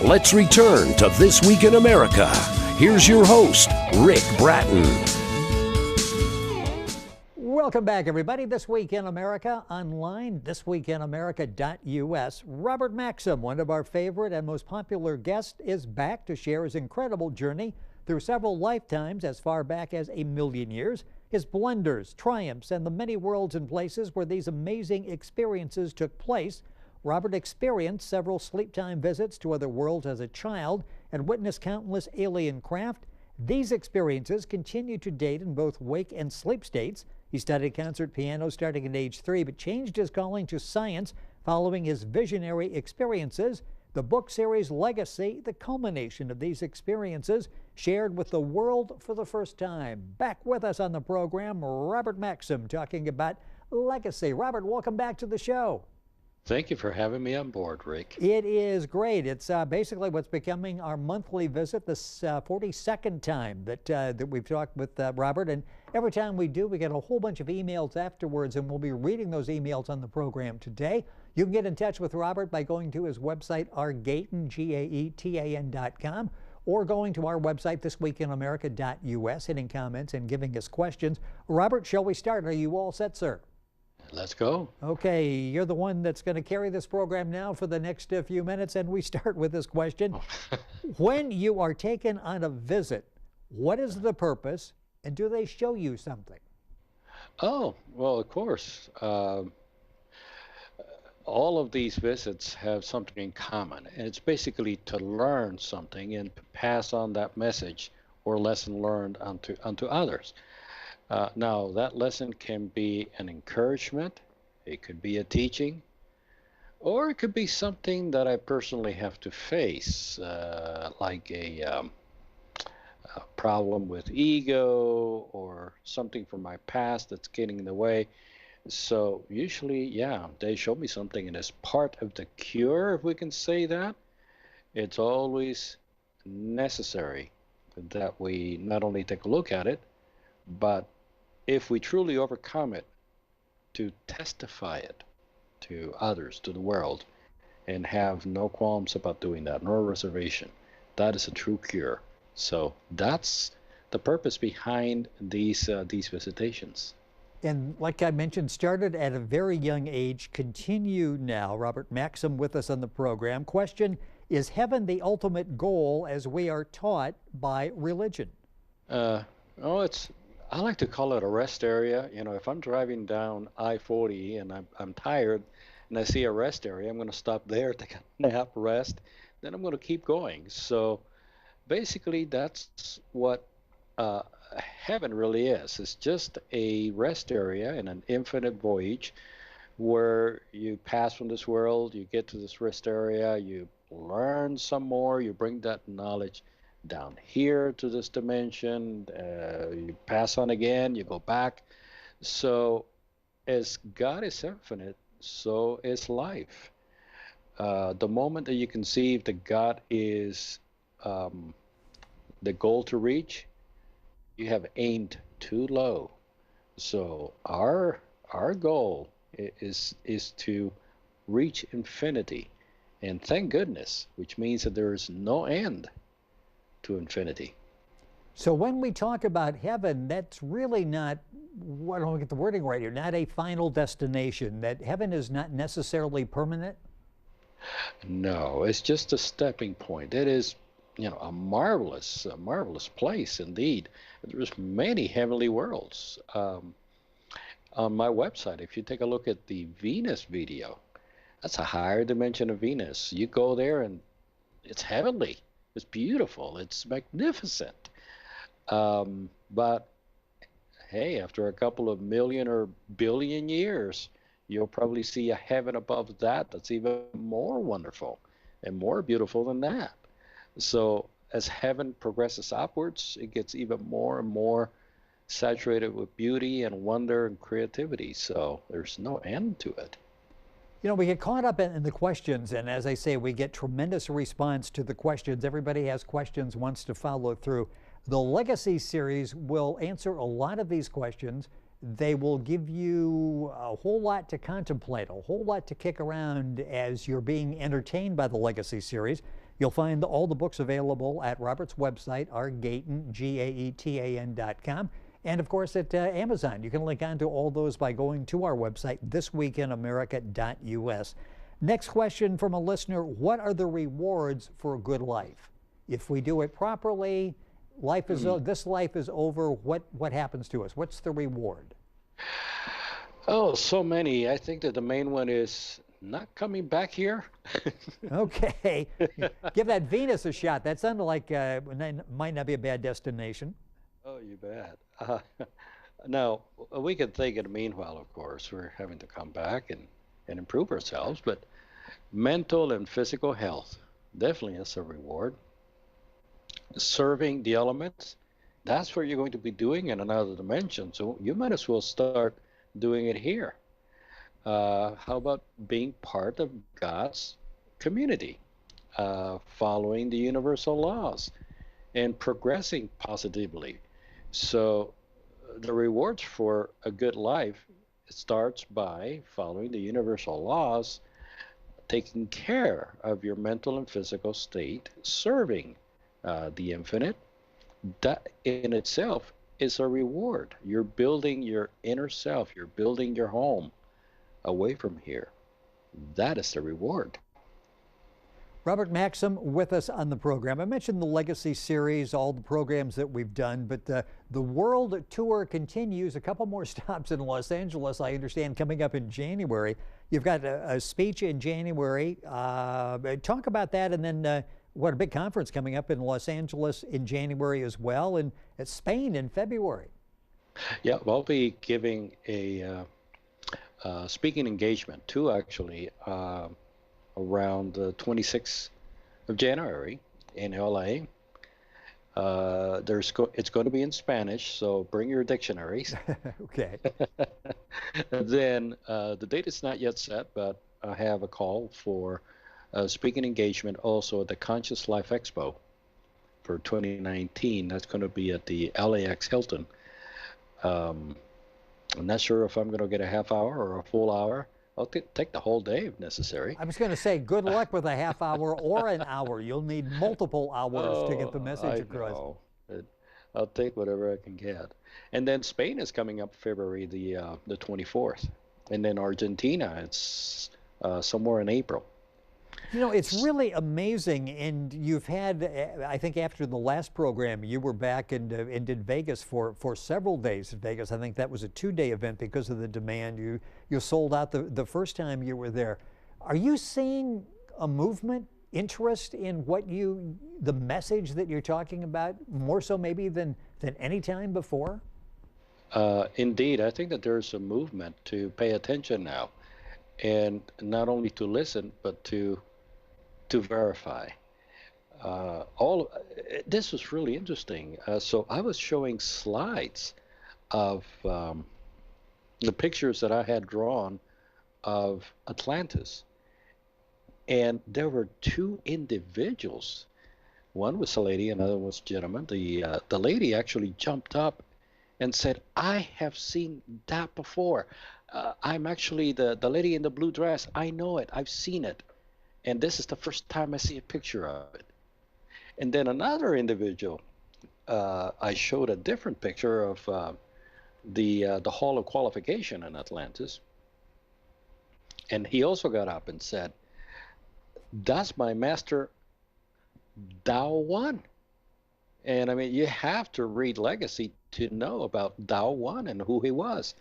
Let's return to This Week in America. Here's your host, Rick Bratton. Welcome back, everybody. This Week in America online, thisweekinamerica.us. Robert Maxxim, one of our favorite and most popular guests, is back to share his incredible journey through several lifetimes as far back as 1,000,000 years, his blunders, triumphs, and the many worlds and places where these amazing experiences took place. Robert experienced several sleep-time visits to other worlds as a child and witnessed countless alien craft. These experiences continue to date in both wake and sleep states. He studied concert piano starting at age 3, but changed his calling to science following his visionary experiences. The book series Legacy, the culmination of these experiences, shared with the world for the first time. Back with us on the program, Robert Maxxim, talking about Legacy. Robert, welcome back to the show. Thank you for having me on board, Rick. It is great. It's basically what's becoming our monthly visit, this 42nd time that we've talked with Robert. And every time we do, we get a whole bunch of emails afterwards, and we'll be reading those emails on the program today. You can get in touch with Robert by going to his website, argaetan, GAETAN.com, or going to our website, thisweekinamerica.us, hitting comments and giving us questions. Robert, shall we start? Are you all set, sir? Let's go. Okay, you're the one that's going to carry this program now for the next few minutes, and we start with this question. When you are taken on a visit, what is the purpose, and do they show you something? Oh, well, of course. All of these visits have something in common, and it's basically to learn something and pass on that message or lesson learned onto others. Now, that lesson can be an encouragement, it could be a teaching, or it could be something that I personally have to face, like a problem with ego or something from my past that's getting in the way. So usually, yeah, they show me something, and as part of the cure, if we can say that, it's always necessary that we not only take a look at it, but if we truly overcome it, to testify it to others, to the world, and have no qualms about doing that, no reservation. That is a true cure. So that's the purpose behind these visitations. And like I mentioned, started at a very young age, continue now. Robert Maxxim with us on the program. Question, is heaven the ultimate goal as we are taught by religion? I like to call it a rest area. You know, if I'm driving down I-40 and I'm tired and I see a rest area, I'm going to stop there, take a nap, rest, then I'm going to keep going. So basically that's what heaven really is. It's just a rest area in an infinite voyage where you pass from this world, you get to this rest area, you learn some more, you bring that knowledge down here to this dimension, you pass on again, you go back. So as God is infinite, so is life. The moment that you conceive that God is the goal to reach, you have aimed too low. So our goal is to reach infinity, and thank goodness, which means that there is no end to infinity. So when we talk about heaven, that's really not, I don't get the wording right here, not a final destination, that heaven is not necessarily permanent? No, it's just a stepping point. It is, you know, a marvelous place indeed. There's many heavenly worlds. On my website, if you take a look at the Venus video, that's a higher dimension of Venus. You go there and it's heavenly. It's beautiful. It's magnificent. But hey, after a couple of million or billion years, you'll probably see a heaven above that that's even more wonderful and more beautiful than that. So as heaven progresses upwards, it gets even more and more saturated with beauty and wonder and creativity. So there's no end to it. You know, we get caught up in the questions, and as I say, we get tremendous response to the questions. Everybody has questions, wants to follow through. The Legacy series will answer a lot of these questions, They will give you a whole lot to contemplate, a whole lot to kick around as you're being entertained by the Legacy series. You'll find all the books available at Robert's website, rgaetan, Gaetan.com. And of course at Amazon. You can link on to all those by going to our website, thisweekinamerica.us. Next question from a listener: what are the rewards for a good life? If we do it properly, life is this life is over. What happens to us? What's the reward? Oh, so many. I think that the main one is not coming back here. Okay. Give that Venus a shot. That sounded like might not be a bad destination. Oh, you bet. Now, we could think in the meanwhile, of course, we're having to come back and improve ourselves, but mental and physical health definitely is a reward. Serving the elements, that's what you're going to be doing in another dimension, so you might as well start doing it here. How about being part of God's community, following the universal laws and progressing positively? So the rewards for a good life starts by following the universal laws, taking care of your mental and physical state, serving the infinite. That in itself is a reward. You're building your inner self. You're building your home away from here. That is the reward. Robert Maxxim with us on the program. I mentioned the Legacy series, all the programs that we've done, but the world tour continues. A couple more stops in Los Angeles, I understand, coming up in January. You've got a speech in January. Talk about that, and then a big conference coming up in Los Angeles in January as well, and at Spain in February. Yeah, I'll be giving a speaking engagement, two actually, around the 26th of January in LA. It's going to be in Spanish, so bring your dictionaries. Okay. Then the date is not yet set, but I have a call for speaking engagement also at the Conscious Life Expo for 2019. That's going to be at the LAX Hilton. I'm not sure if I'm going to get a half hour or a full hour. I'll take the whole day if necessary. I was going to say, good luck with a half hour or an hour. You'll need multiple hours to get the message across. I'll take whatever I can get. And then Spain is coming up February the 24th. And then Argentina, it's somewhere in April. You know, it's really amazing, and you've had, I think after the last program, you were back and did Vegas for several days in Vegas. I think that was a 2-day event because of the demand. You sold out the first time you were there. Are you seeing a movement, interest in the message that you're talking about, more so maybe than any time before? Indeed, I think that there's a movement to pay attention now, and not only to listen, but to verify. This was really interesting. So I was showing slides of the pictures that I had drawn of Atlantis, and there were two individuals. One was a lady, another was a gentleman. The lady actually jumped up and said, "I have seen that before. I'm actually the lady in the blue dress. I know it. I've seen it. And this is the first time I see a picture of it." And then another individual, I showed a different picture of the Hall of Qualification in Atlantis. And he also got up and said, "That's my master, Dao One." And I mean, you have to read Legacy to know about Dao One and who he was.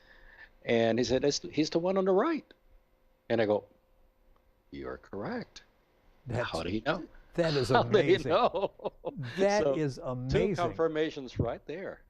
And he said, "He's the one on the right." And I go, "You're correct." How do you know? That is How do you amazing. know? That is amazing. Two confirmations right there.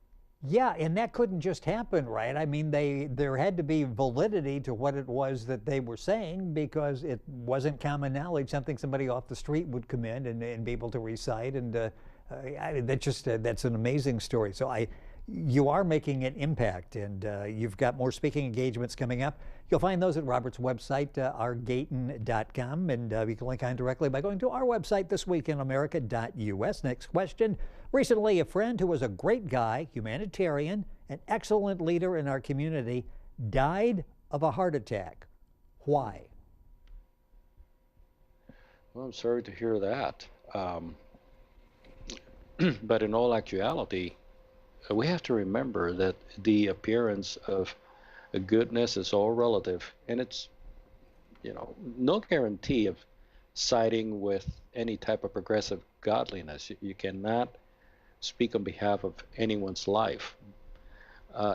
Yeah, and that couldn't just happen, right? I mean, there had to be validity to what it was that they were saying, because it wasn't common knowledge, something somebody off the street would come in and be able to recite. And that's an amazing story. So you are making an impact, and you've got more speaking engagements coming up. You'll find those at Robert's website, rgaetan.com, and you can link on directly by going to our website, thisweekinamerica.us. Next question. Recently, a friend who was a great guy, humanitarian, an excellent leader in our community, died of a heart attack. Why? Well, I'm sorry to hear that. But in all actuality, we have to remember that the appearance of a goodness is all relative, and it's, no guarantee of siding with any type of progressive godliness. You cannot speak on behalf of anyone's life.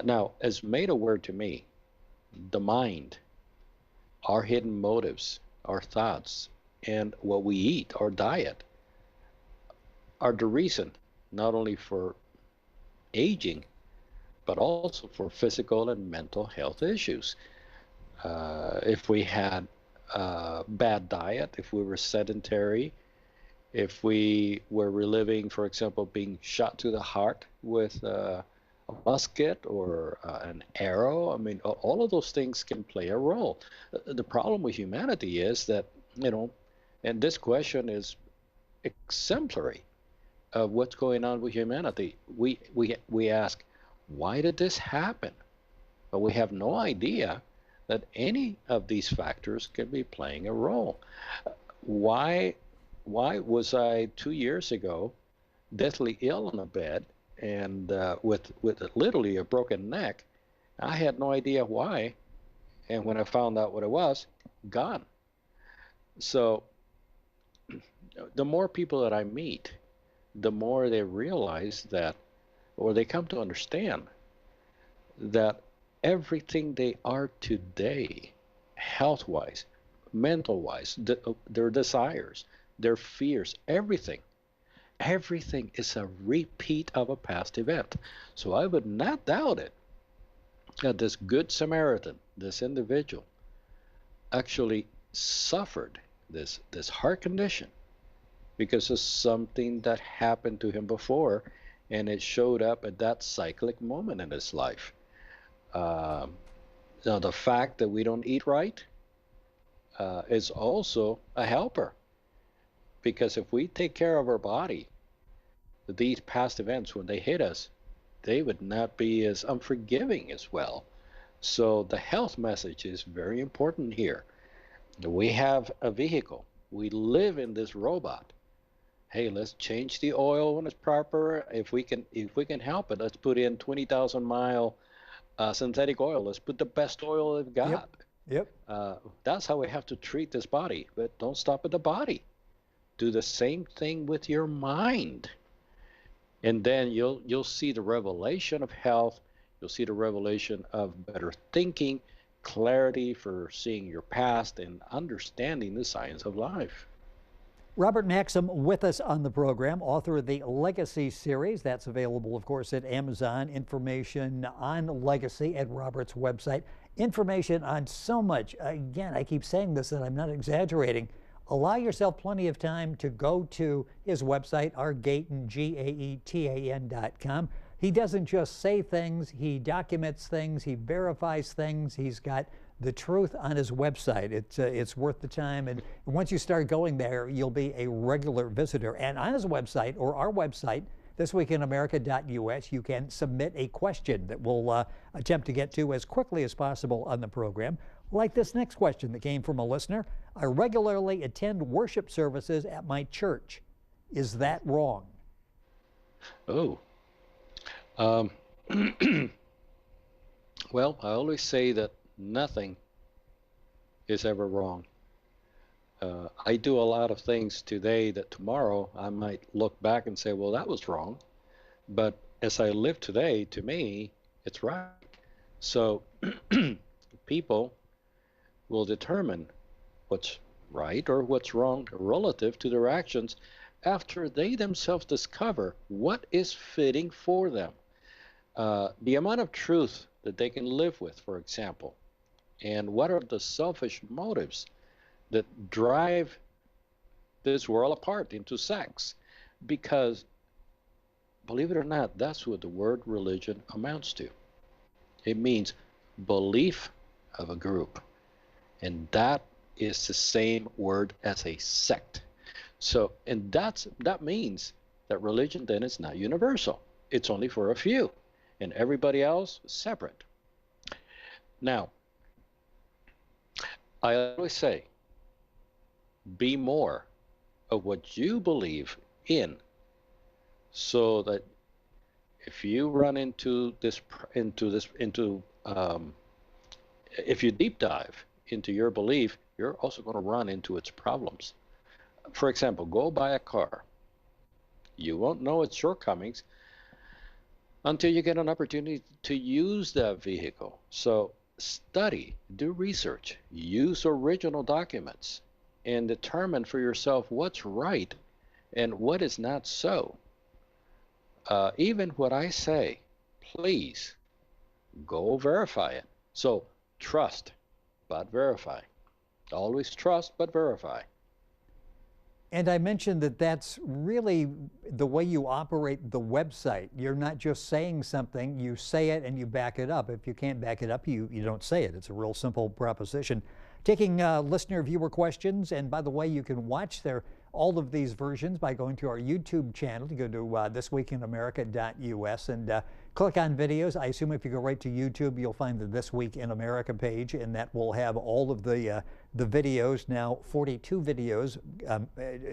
Now, as made aware to me, the mind, our hidden motives, our thoughts, and what we eat, our diet, are the reason not only for aging, but also for physical and mental health issues. If we had a bad diet, if we were sedentary, if we were reliving, for example, being shot to the heart with a musket or an arrow, I mean, all of those things can play a role. The problem with humanity is that, and this question is exemplary of what's going on with humanity. We ask, why did this happen? But we have no idea that any of these factors can be playing a role. Why was I 2 years ago deathly ill on a bed and with literally a broken neck? I had no idea why, and when I found out what it was, gone. So the more people that I meet, the more they realize that, or they come to understand that everything they are today, health-wise, mental-wise, their desires, their fears, everything is a repeat of a past event. So I would not doubt it that this Good Samaritan, this individual, actually suffered this heart condition because of something that happened to him before, and it showed up at that cyclic moment in his life. Now, the fact that we don't eat right is also a helper, because if we take care of our body, these past events, when they hit us, they would not be as unforgiving as well. So the health message is very important here. We have a vehicle. We live in this robot. Hey, let's change the oil when it's proper. If we can help it, let's put in 20,000-mile synthetic oil. Let's put the best oil they've got. Yep. That's how we have to treat this body. But don't stop at the body. Do the same thing with your mind, and then you'll see the revelation of health. You'll see the revelation of better thinking, clarity for seeing your past, and understanding the science of life. Robert Maxxim with us on the program, author of the Legacy series. That's available, of course, at Amazon. Information on Legacy at Robert's website. Information on so much. Again, I keep saying this, and I'm not exaggerating. Allow yourself plenty of time to go to his website, rgaetan, GAETAN.com. He doesn't just say things, he documents things, he verifies things. He's got the truth on his website. It's worth the time, and once you start going there, you'll be a regular visitor. And on his website, or our website, thisweekinamerica.us, you can submit a question that we'll attempt to get to as quickly as possible on the program. Like this next question that came from a listener. I regularly attend worship services at my church. Is that wrong? Oh. Well, I always say that nothing is ever wrong. I do a lot of things today that tomorrow I might look back and say, well, that was wrong. But as I live today, to me, it's right. So people will determine what's right or what's wrong relative to their actions after they themselves discover what is fitting for them. The amount of truth that they can live with, for example, and what are the selfish motives that drive this world apart into sex. Because, believe it or not, that's what the word religion amounts to. It means belief of a group. And that is the same word as a sect. So, and that means that religion then is not universal. It's only for a few. and everybody else separate. Now, I always say, be more of what you believe in, so that if you run into if you deep dive into your belief, you're also going to run into its problems. For example, go buy a car. You won't know its shortcomings until you get an opportunity to use that vehicle. So study, do research, use original documents, and determine for yourself what's right and what is not so. Even what I say, please go verify it. So trust, but verify. Always trust, but verify. And I mentioned that that's really the way you operate the website. You're not just saying something, you say it and you back it up. If you can't back it up, you don't say it. It's a real simple proposition. Taking listener viewer questions, and by the way, you can watch all of these versions by going to our YouTube channel. You go to thisweekinamerica.us and click on videos. I assume if you go right to YouTube, you'll find the This Week in America page, and that will have all of the videos, now 42 videos,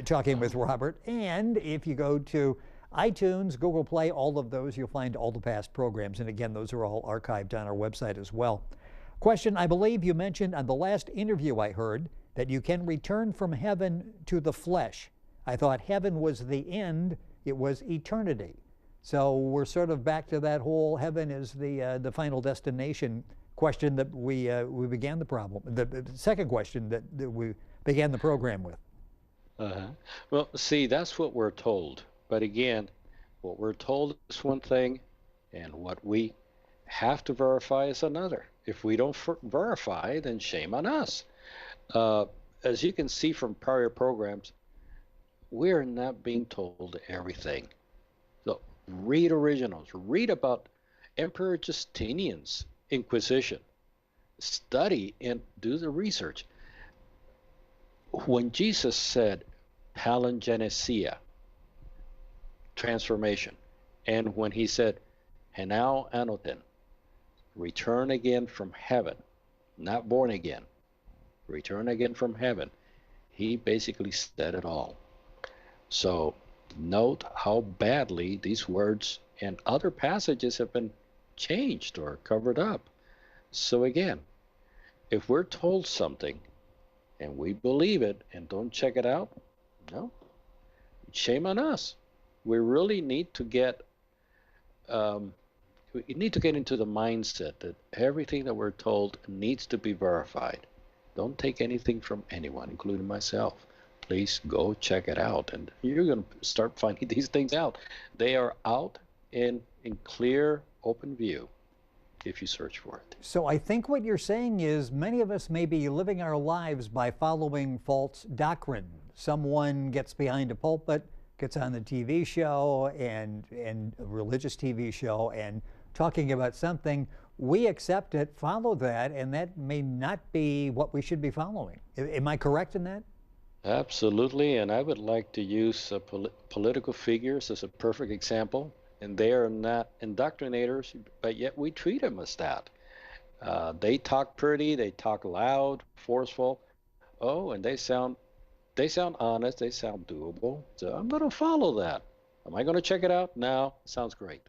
talking with Robert. And if you go to iTunes, Google Play, all of those, you'll find all the past programs. And again, those are all archived on our website as well. Question, I believe you mentioned on the last interview I heard that you can return from heaven to the flesh. I thought heaven was the end, it was eternity. So we're sort of back to that whole heaven is the final destination question that we began the second question that we began the program with. Well, see, that's what we're told. But again, what we're told is one thing, and what we have to verify is another. If we don't verify, then shame on us. As you can see from prior programs, we're not being told everything. So read originals, read about Emperor Justinian's Inquisition, study and do the research. When Jesus said palingenesia, transformation, and when he said henao anoten, return again from heaven, not born again, return again from heaven, he basically said it all. So note how badly these words and other passages have been changed or covered up. So again, if we're told something and we believe it and don't check it out, no, shame on us. We really need to get into the mindset that everything that we're told needs to be verified. Don't take anything from anyone, including myself. Please go check it out, and you're going to start finding these things out. They are out in clear, open view if you search for it. So I think what you're saying is many of us may be living our lives by following false doctrine. Someone gets behind a pulpit, gets on the TV show and a religious TV show and talking about something, we accept it, follow that, and that may not be what we should be following. Am I correct in that? Absolutely, and I would like to use political figures as a perfect example. And they are not indoctrinators, but yet we treat them as that. They talk pretty, they talk loud, forceful. Oh, and they sound honest, they sound doable. So I'm going to follow that. Am I going to check it out? No, sounds great.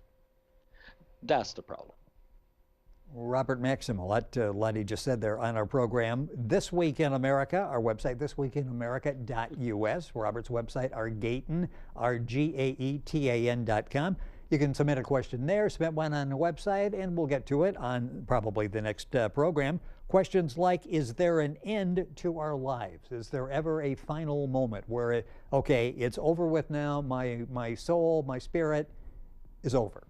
That's the problem. Robert Maxxim, a lot he just said there on our program. This Week in America, our website, thisweekinamerica.us. Robert's website, Argaetan, RGAETAN.com. You can submit a question there, submit one on the website, and we'll get to it on probably the next program. Questions like, is there an end to our lives? Is there ever a final moment where, it's over with now, my soul, my spirit is over?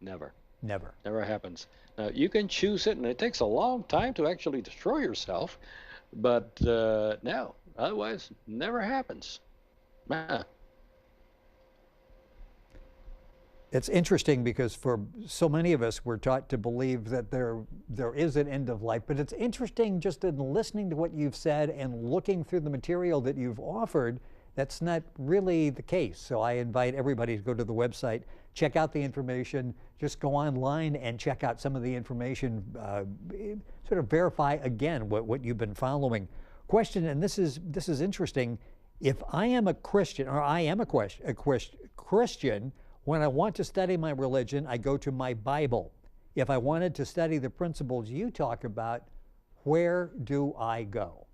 Never. Never. Never happens. Now, you can choose it, and it takes a long time to actually destroy yourself, but no, otherwise, never happens. It's interesting because for so many of us, we're taught to believe that there is an end of life. But it's interesting just in listening to what you've said and looking through the material that you've offered That's not really the case. So I invite everybody to go to the website, check out the information, just go online and check out some of the information, sort of verify again what you've been following. Question, and this is interesting. If I am a Christian, or I am a Christian, when I want to study my religion, I go to my Bible. If I wanted to study the principles you talk about, where do I go?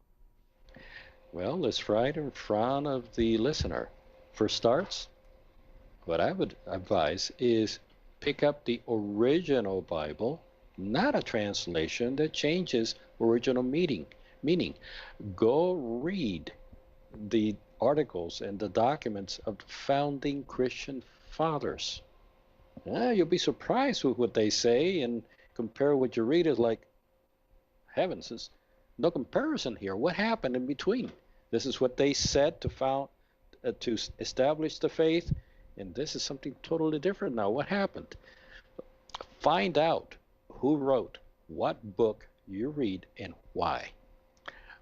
Well, it's right in front of the listener. For starts, what I would advise is pick up the original Bible, not a translation that changes original meaning. Go read the articles and the documents of the founding Christian fathers. You'll be surprised with what they say, and compare what you read is like, heavens, there's no comparison here. What happened in between? This is what they said to establish the faith, and this is something totally different now. What happened? Find out who wrote what book you read and why.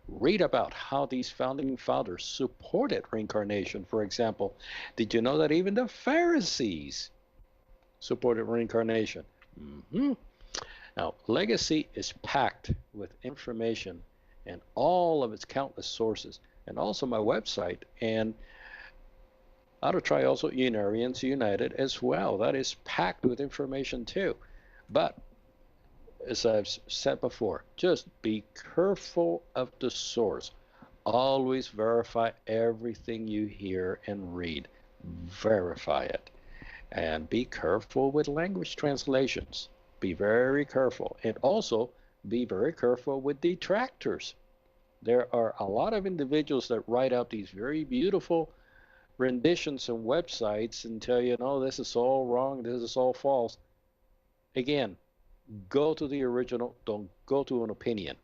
Read about how these founding fathers supported reincarnation. For example, did you know that even the Pharisees supported reincarnation? Now, legacy is packed with information and all of its countless sources, and also my website, and I ought to try also Unarians United as well. That is packed with information too. But as I've said before, just be careful of the source. Always verify everything you hear and read. Verify it. And be careful with language translations. Be very careful. And also be very careful with detractors. There are a lot of individuals that write out these very beautiful renditions and websites and tell you, no, this is all wrong, this is all false. Again, go to the original. Don't go to an opinion.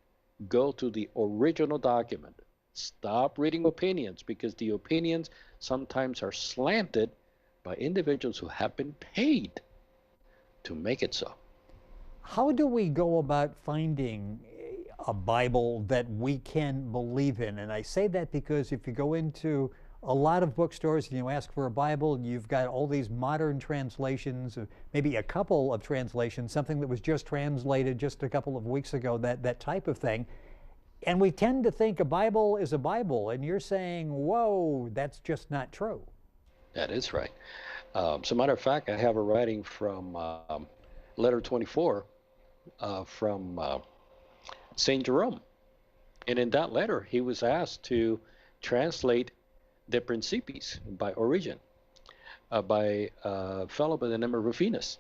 Go to the original document. Stop reading opinions, because the opinions sometimes are slanted by individuals who have been paid to make it so. How do we go about finding a Bible that we can believe in? And I say that because if you go into a lot of bookstores and you ask for a Bible, and you've got all these modern translations, maybe a couple of translations, something that was just translated just a couple of weeks ago, that type of thing. And we tend to think a Bible is a Bible, and you're saying, whoa, that's just not true. That is right. As a matter of fact, I have a writing from letter 24 from St. Jerome. And in that letter, he was asked to translate De Principis by Origen, by a fellow by the name of Rufinus.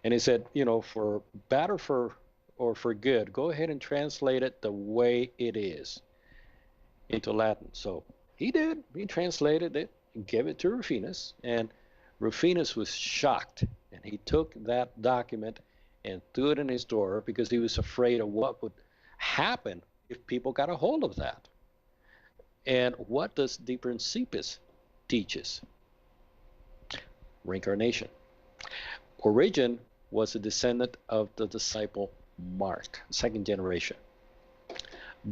And he said, for bad or for good, go ahead and translate it the way it is into Latin. So he did. He translated it and gave it to Rufinus. And Rufinus was shocked. And he took that document and threw it in his door because he was afraid of what would happen if people got a hold of that. And what does De Principis teaches? Reincarnation. Origen was a descendant of the disciple Mark, second generation.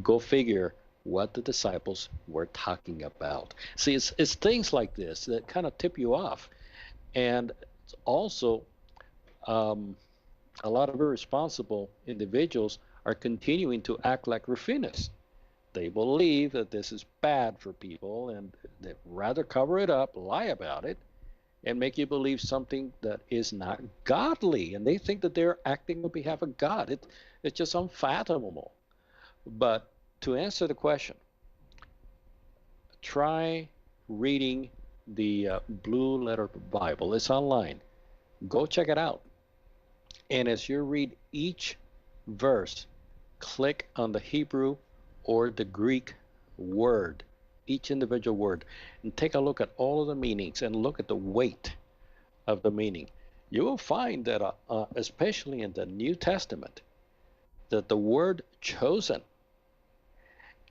Go figure what the disciples were talking about. See, it's things like this that kind of tip you off. And it's also a lot of irresponsible individuals are continuing to act like Rufinus. They believe that this is bad for people, and they'd rather cover it up, lie about it, and make you believe something that is not godly. And they think that they're acting on behalf of God. It's just unfathomable. But to answer the question, try reading the Blue Letter Bible. It's online. Go check it out. And as you read each verse, click on the Hebrew or the Greek word, each individual word, and take a look at all of the meanings and look at the weight of the meaning. You will find that, especially in the New Testament, that the word chosen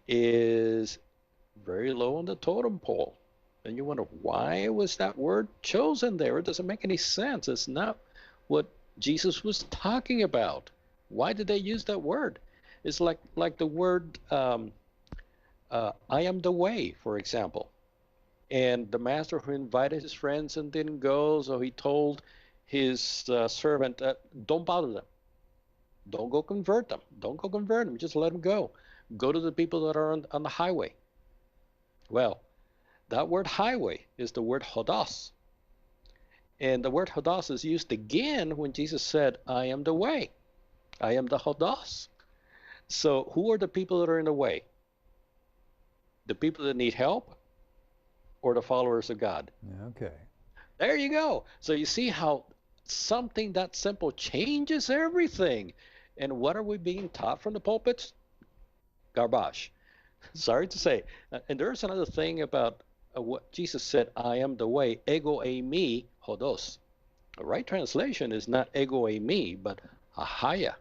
is very low on the totem pole. And you wonder, why was that word chosen there? It doesn't make any sense. It's not what Jesus was talking about. Why did they use that word? It's like the word I am the way, for example. And the master who invited his friends and didn't go, so he told his servant, don't bother them. Don't go convert them. Don't go convert them. Just let them go. Go to the people that are on the highway. Well, that word highway is the word hodos. And the word hodos is used again when Jesus said, I am the way. I am the hodos. So who are the people that are in the way? The people that need help or the followers of God? Okay. There you go. So you see how something that simple changes everything. And what are we being taught from the pulpits? Garbage. Sorry to say. And there's another thing about what Jesus said, I am the way, ego eimi hodos. The right translation is not ego eimi, but ahaya.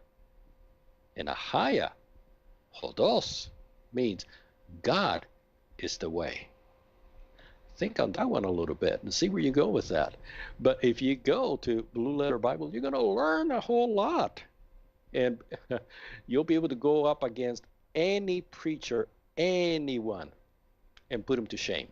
And ahaya, hodos, means God is the way. Think on that one a little bit and see where you go with that. But if you go to Blue Letter Bible, you're going to learn a whole lot. And you'll be able to go up against any preacher, anyone, and put him to shame.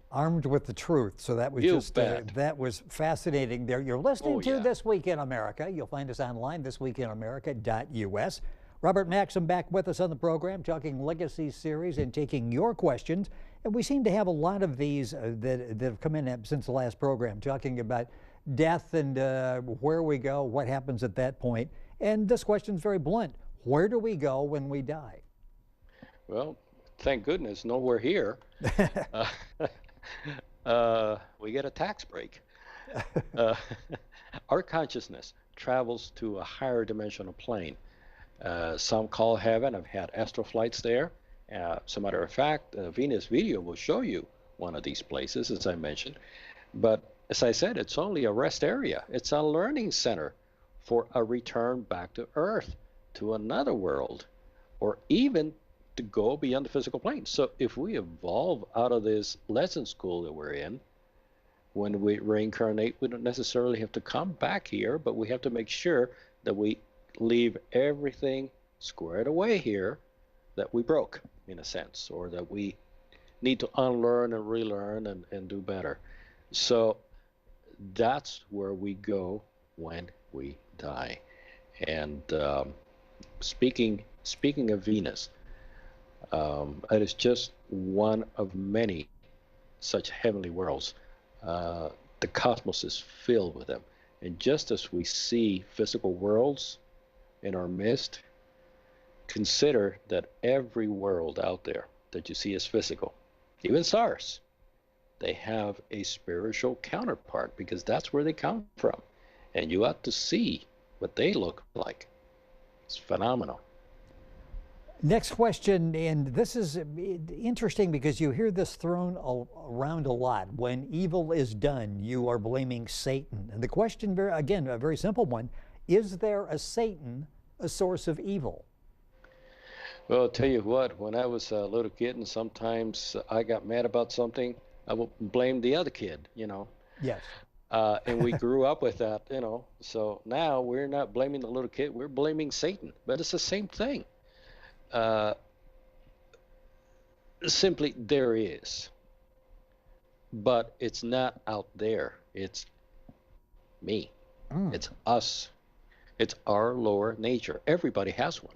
Armed with the truth. So that was that was fascinating there. You're listening to This Week in America. You'll find us online, thisweekinamerica.us. Robert Maxxim back with us on the program, talking Legacy Series and taking your questions. And we seem to have a lot of these that have come in since the last program, talking about death and where we go, what happens at that point. And this question's very blunt. Where do we go when we die? Well, thank goodness, nowhere here. We get a tax break. Our consciousness travels to a higher dimensional plane. Some call heaven. I've had astral flights there. As a matter of fact, Venus Video will show you one of these places, as I mentioned. But as I said, it's only a rest area. It's a learning center for a return back to Earth, to another world, or even to go beyond the physical plane. So if we evolve out of this lesson school that we're in, when we reincarnate, we don't necessarily have to come back here, but we have to make sure that we leave everything squared away here that we broke, in a sense, or that we need to unlearn and relearn and do better. So that's where we go when we die. And speaking of Venus, it is just one of many such heavenly worlds. The cosmos is filled with them. And just as we see physical worlds in our midst, consider that every world out there that you see as physical, even stars, they have a spiritual counterpart, because that's where they come from. And you ought to see what they look like. It's phenomenal. Next question, and this is interesting because you hear this thrown around a lot. When evil is done, you are blaming Satan. And the question, again, a very simple one, is there a Satan a source of evil? Well, I'll tell you what, when I was a little kid and sometimes I got mad about something, I would blame the other kid, you know. Yes. And we grew up with that, you know. So now we're not blaming the little kid, we're blaming Satan. But it's the same thing. Simply, there is. But it's not out there. It's me. It's us. It's our lower nature. Everybody has one.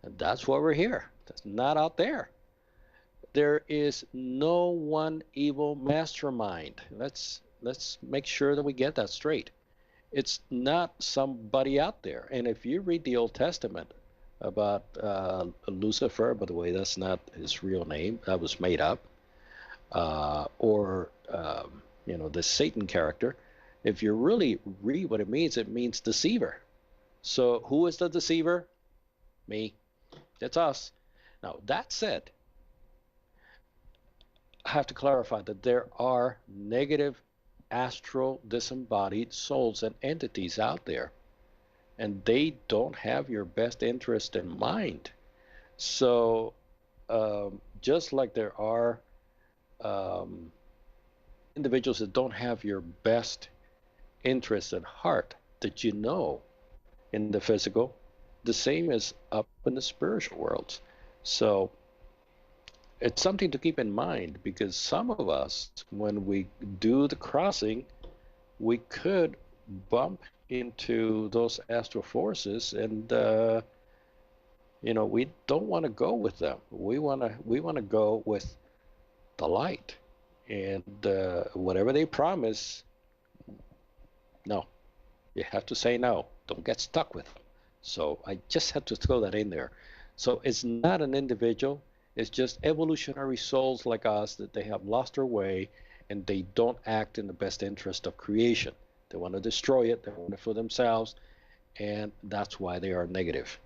And that's why we're here. That's not out there. There is no one evil mastermind. Let's make sure that we get that straight. It's not somebody out there. And if you read the Old Testament about Lucifer, by the way, that's not his real name. That was made up. Or the Satan character. If you really read what it means deceiver. So who is the deceiver? Me. It's us. Now, that said, I have to clarify that there are negative astral disembodied souls and entities out there, and they don't have your best interest in mind. So just like there are individuals that don't have your best interest at heart that you know in the physical, the same is up in the spiritual worlds. So it's something to keep in mind, because some of us, when we do the crossing, we could bump into those astral forces, and we don't want to go with them. We want to go with the light, and whatever they promise, no, you have to say no. Don't get stuck with them. So I just had to throw that in there. So it's not an individual. It's just evolutionary souls like us, that they have lost their way, and they don't act in the best interest of creation. They want to destroy it. They want it for themselves, and that's why they are negative.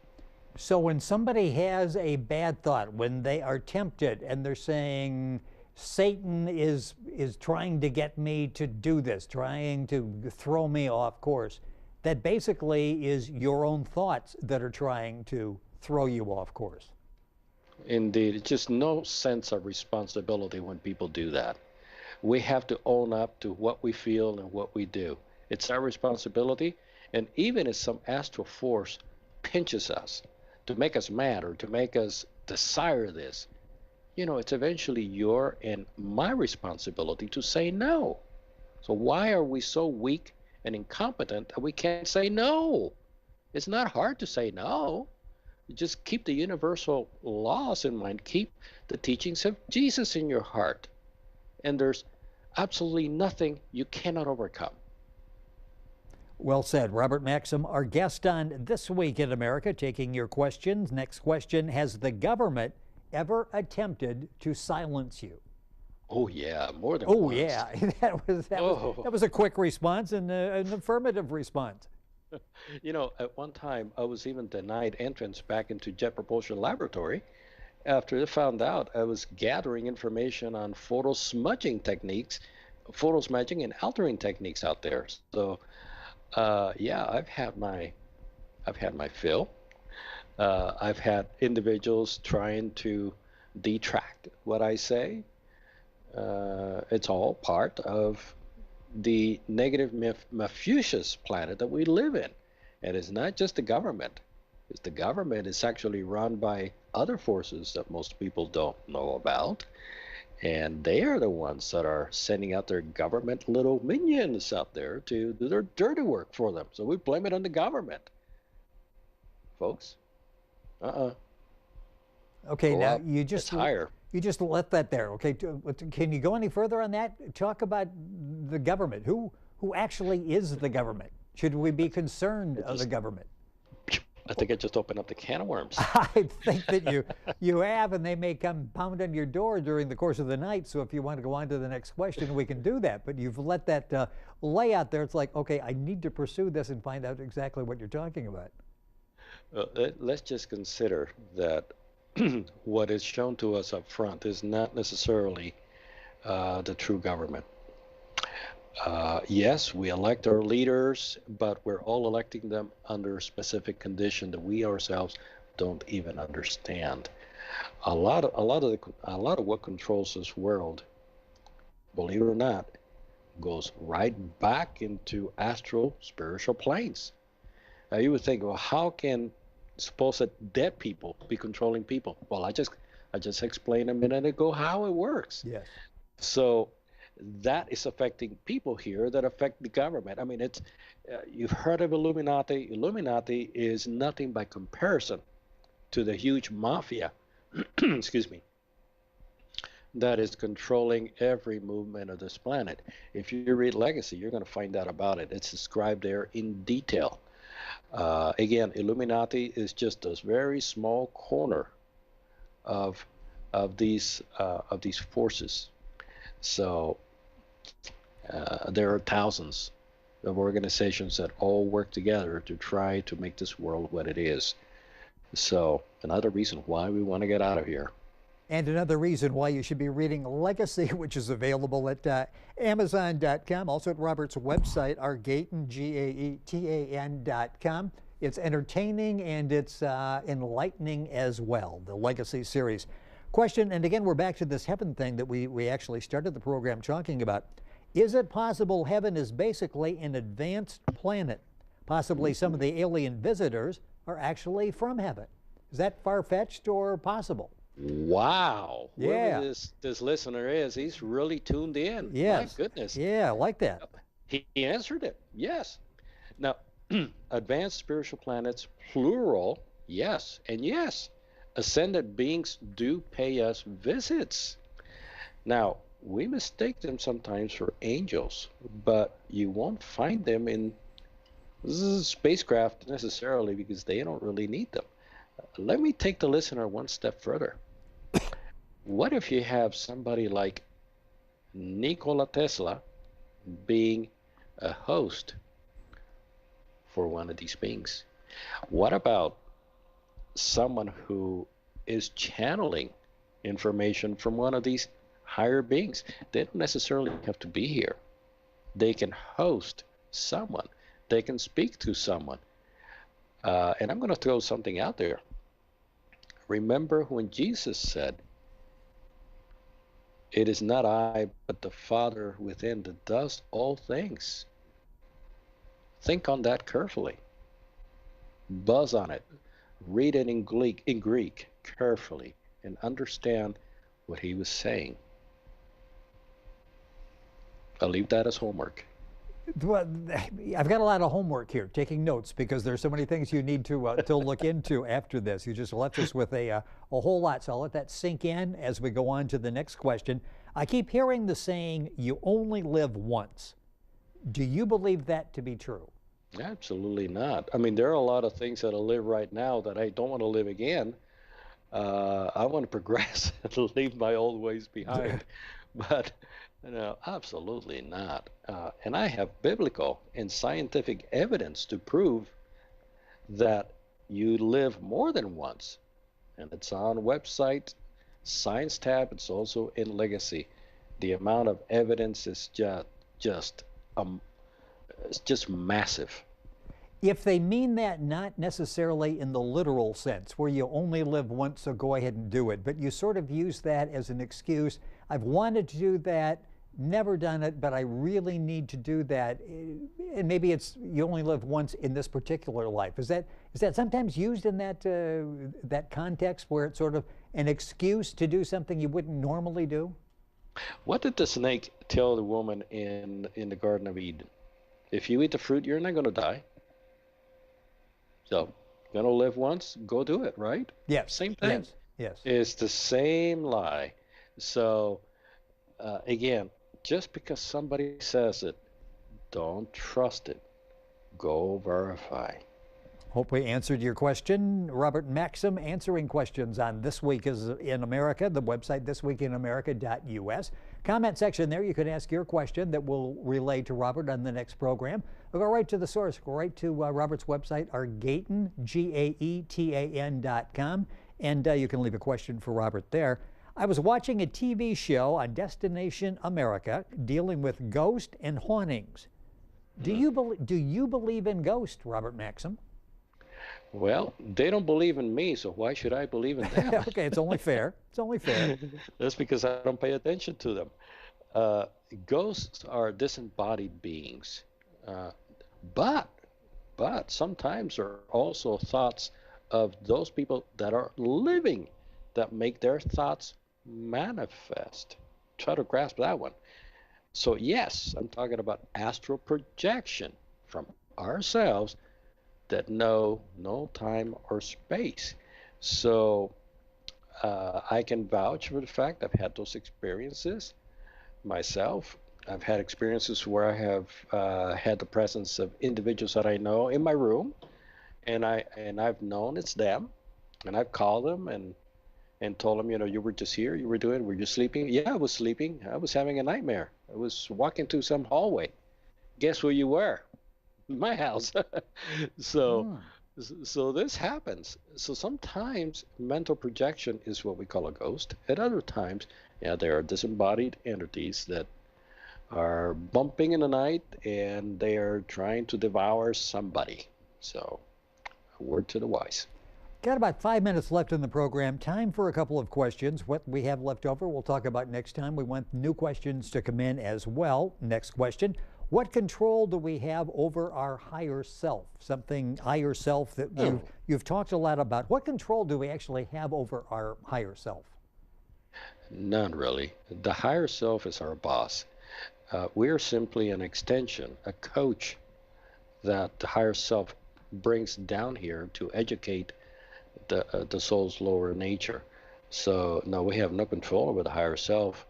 So when somebody has a bad thought, when they are tempted and they're saying, Satan is trying to get me to do this, trying to throw me off course, that basically is your own thoughts that are trying to throw you off course. Indeed, it's just no sense of responsibility when people do that. We have to own up to what we feel and what we do. It's our responsibility, and even if some astral force pinches us to make us mad or to make us desire this, it's eventually your and my responsibility to say no. So why are we so weak and incompetent that we can't say no? It's not hard to say no. You just keep the universal laws in mind. Keep the teachings of Jesus in your heart. And there's absolutely nothing you cannot overcome. Well said. Robert Maxxim, our guest on This Week in America, taking your questions. Next question: has the government ever attempted to silence you? Oh yeah, more than once. Oh yeah, that was a quick response and an affirmative response. At one time I was even denied entrance back into Jet Propulsion Laboratory after they found out I was gathering information on photo smudging and altering techniques out there. So yeah, I've had my fill. I've had individuals trying to detract what I say. It's all part of the negative Malthusian planet that we live in. And it's not just the government. The government is actually run by other forces that most people don't know about. And they are the ones that are sending out their government little minions out there to do their dirty work for them. So we blame it on the government. Folks, Okay, go now up. you It's higher. just let that there. Okay, can you go any further on that? Talk about the government. Who actually is the government? Should we be concerned of the government? I think I just opened up the can of worms. I think that you have, and they may come pound on your door during the course of the night. So if you want to go on to the next question, we can do that. But you've let that lay out there. It's like, okay, I need to pursue this and find out exactly what you're talking about. Let's just consider that what is shown to us up front is not necessarily the true government. Yes, we elect our leaders, but we're all electing them under a specific condition that we ourselves don't even understand. A lot of what controls this world, believe it or not, goes right back into astral spiritual planes. Now you would think, well, how can supposed dead people be controlling people? Well, I just explained a minute ago how it works. Yes. So that is affecting people here that affect the government. I mean, it's you've heard of Illuminati. Illuminati is nothing by comparison to the huge mafia, excuse me, that is controlling every movement of this planet. If you read Legacy, you're going to find out about it. It's described there in detail. Again, Illuminati is just a very small corner of these forces. So there are thousands of organizations that all work together to try to make this world what it is. So another reason why we want to get out of here. And another reason why you should be reading Legacy, which is available at Amazon.com, also at Robert's website, Gaetan, Gaetan.com. It's entertaining and it's enlightening as well, the Legacy series. Question, and again, we're back to this heaven thing that we actually started the program talking about. Is it possible heaven is basically an advanced planet? Possibly some of the alien visitors are actually from heaven. Is that far-fetched or possible? Wow. Whoever Yeah. this listener is, he's really tuned in. My Yes. goodness. Yeah, I like that. He answered it. Yes. Now, advanced spiritual planets, plural, yes. And yes, ascended beings do pay us visits. Now, we mistake them sometimes for angels, but you won't find them in spacecraft necessarily because they don't really need them. Let me take the listener one step further. What if you have somebody like Nikola Tesla being a host for one of these beings? What about someone who is channeling information from one of these higher beings? They don't necessarily have to be here. They can host someone. They can speak to someone. And I'm going to throw something out there. Remember when Jesus said, "It is not I, but the Father within that does all things." Think on that carefully. Buzz on it. Read it in Greek carefully and understand what he was saying. I'll leave that as homework. Well, I've got a lot of homework here, taking notes, because there's so many things you need to look into after this. You just left us with a whole lot, so I'll let that sink in as we go on to the next question. I keep hearing the saying, "You only live once." Do you believe that to be true? Absolutely not. I mean, there are a lot of things that I live right now that I don't want to live again. I want to progress and leave my old ways behind. But no, absolutely not. And I have biblical and scientific evidence to prove that you live more than once. And it's on website, Science tab. It's also in Legacy. The amount of evidence is just it's just massive. If they mean that not necessarily in the literal sense, where you only live once, so go ahead and do it, but you sort of use that as an excuse. I've wanted to do that, never done it, but I really need to do that. And maybe it's you only live once in this particular life. Is that sometimes used in that context where it's sort of an excuse to do something you wouldn't normally do? What did the snake tell the woman in the Garden of Eden? If you eat the fruit, you're not going to die. So, going to live once, go do it, right? Yes. Same thing. Yes. It's the same lie. So, again, just because somebody says it, don't trust it. Go verify. Hope we answered your question. Robert Maxxim answering questions on This Week in America, the website thisweekinamerica.us. Comment section there, you can ask your question that we'll relay to Robert on the next program. We'll go right to the source, go right to Robert's website, Gaetan, GAETAN.com, and you can leave a question for Robert there. I was watching a TV show on Destination America dealing with ghosts and hauntings. Do you believe in ghosts, Robert Maxxim? Well, they don't believe in me, so why should I believe in them? Okay, it's only fair. It's only fair. That's because I don't pay attention to them. Ghosts are disembodied beings, but sometimes there are also thoughts of those people that are living that make their thoughts manifest. Try to grasp that one. So yes, I'm talking about astral projection from ourselves that know no time or space. So I can vouch for the fact I've had those experiences myself. I've had experiences where I have had the presence of individuals that I know in my room, and I've known it's them, and I've called them and told them, you were just here, were you sleeping? Yeah, I was sleeping. I was having a nightmare. I was walking through some hallway. Guess where you were? My house. So this happens. So sometimes mental projection is what we call a ghost. At other times, there are disembodied entities that are bumping in the night and they are trying to devour somebody. So a word to the wise. Got about 5 minutes left in the program. Time for a couple of questions. What we have left over, we'll talk about next time. We want new questions to come in as well. Next question. What control do we have over our higher self? Something higher self that you've talked a lot about. What control do we actually have over our higher self? None really. The higher self is our boss. We're simply an extension, a coach that the higher self brings down here to educate the soul's lower nature. So no, we have no control over the higher self,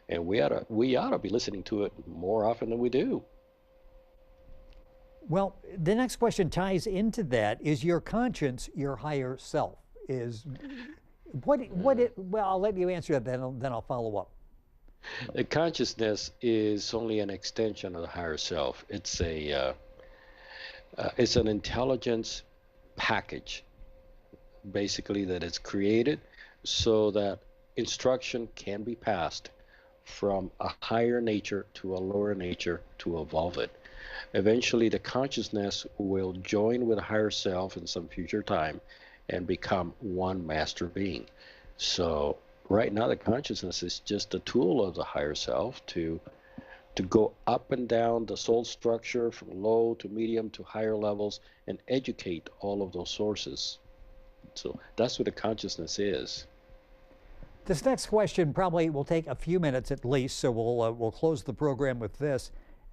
and we ought to be listening to it more often than we do. Well, the next question ties into that. Is your conscience your higher self? Is well, I'll let you answer that, then I'll follow up. The consciousness is only an extension of the higher self. It's an intelligence package, basically, that is created so that instruction can be passed from a higher nature to a lower nature to evolve it. Eventually, the consciousness will join with a higher self in some future time and become one master being. So right now, the consciousness is just a tool of the higher self to go up and down the soul structure from low to medium to higher levels and educate all of those sources. So that's what the consciousness is. This next question probably will take a few minutes at least, so we'll close the program with this.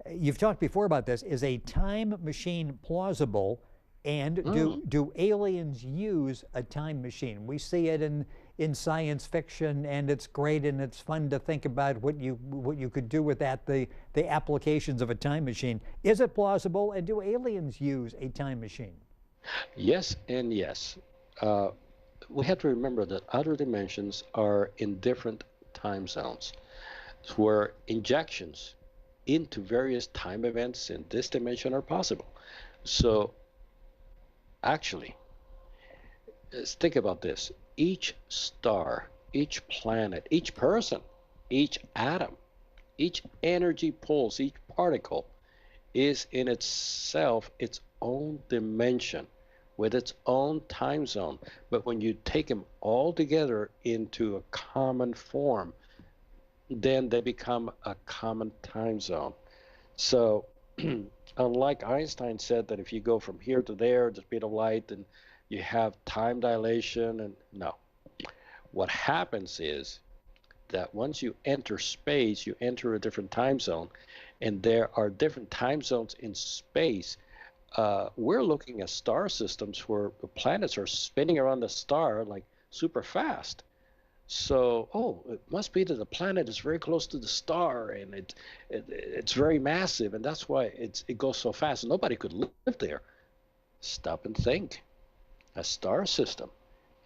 You've talked before about this. Is a time machine plausible, and do aliens use a time machine? We see it in science fiction, and it's great, and it's fun to think about what you could do with that, the applications of a time machine. Is it plausible, and do aliens use a time machine? Yes and yes. We have to remember that other dimensions are in different time zones, where injections into various time events in this dimension are possible. So actually, think about this. Each star, each planet, each person, each atom, each energy pulse, each particle is in itself its own dimension with its own time zone. But when you take them all together into a common form, then they become a common time zone. So unlike Einstein said that if you go from here to there, the speed of light, then you have time dilation, and no. What happens is that once you enter space, you enter a different time zone, and there are different time zones in space. We're looking at star systems where the planets are spinning around the star like super fast. So, it must be that the planet is very close to the star, and it's very massive, and that's why it goes so fast. Nobody could live there. Stop and think. A star system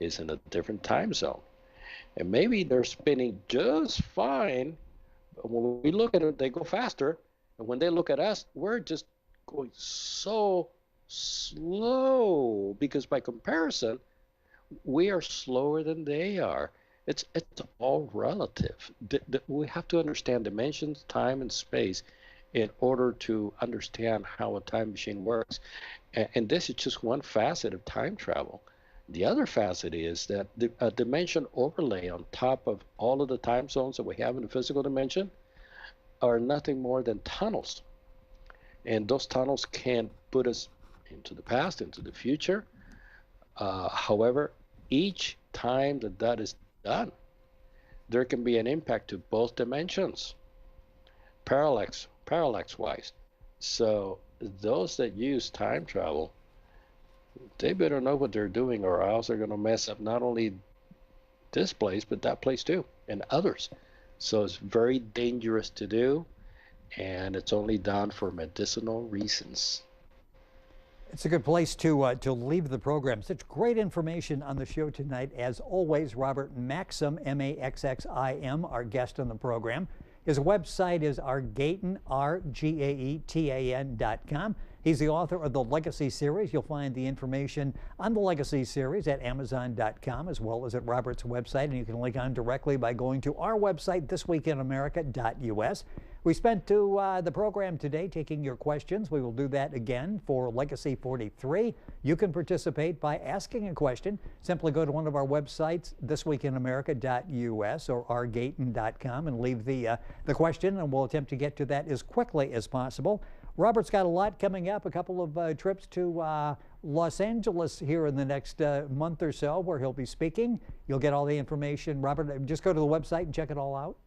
is in a different time zone, and maybe they're spinning just fine, but when we look at it, they go faster, and when they look at us, we're just going so slow, because by comparison, we are slower than they are. It's all relative. We have to understand dimensions, time, and space in order to understand how a time machine works. And this is just one facet of time travel. The other facet is that a dimension overlay on top of all of the time zones that we have in the physical dimension are nothing more than tunnels. And those tunnels can put us into the past, into the future. However, each time that is done, there can be an impact to both dimensions, parallax wise. So those that use time travel, they better know what they're doing, or else they're going to mess up not only this place, but that place too, and others. So it's very dangerous to do, and it's only done for medicinal reasons. It's a good place to leave the program. Such great information on the show tonight. As always, Robert Maxxim, M-A-X-X-I-M, our guest on the program. His website is argaetan, RGAETAN.com. He's the author of the Legacy series. You'll find the information on the Legacy series at Amazon.com, as well as at Robert's website, and you can link on directly by going to our website, thisweekinamerica.us. We spent the program today taking your questions. We will do that again for Legacy 43. You can participate by asking a question. Simply go to one of our websites, thisweekinamerica.us or rgaten.com, and leave the question, and we'll attempt to get to that as quickly as possible. Robert's got a lot coming up, a couple of trips to Los Angeles here in the next month or so where he'll be speaking. You'll get all the information. Robert, just go to the website and check it all out.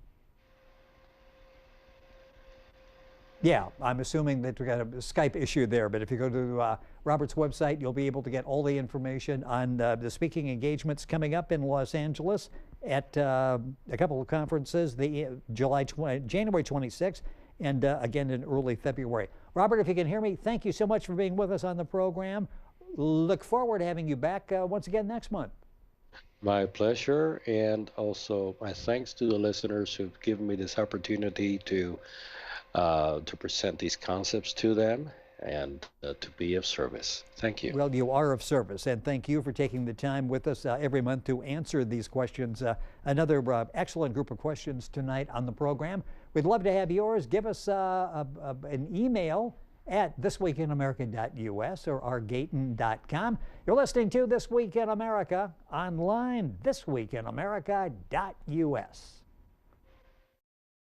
Yeah, I'm assuming that we got a Skype issue there, but if you go to Robert's website, you'll be able to get all the information on the speaking engagements coming up in Los Angeles at a couple of conferences, the January 26th and again in early February. Robert, if you can hear me, thank you so much for being with us on the program. Look forward to having you back once again next month. My pleasure, and also my thanks to the listeners who've given me this opportunity to present these concepts to them and to be of service. Thank you. Well, you are of service, and thank you for taking the time with us every month to answer these questions. Another excellent group of questions tonight on the program. We'd love to have yours. Give us an email at thisweekinamerica.us or rgaten.com. You're listening to This Week in America online, thisweekinamerica.us.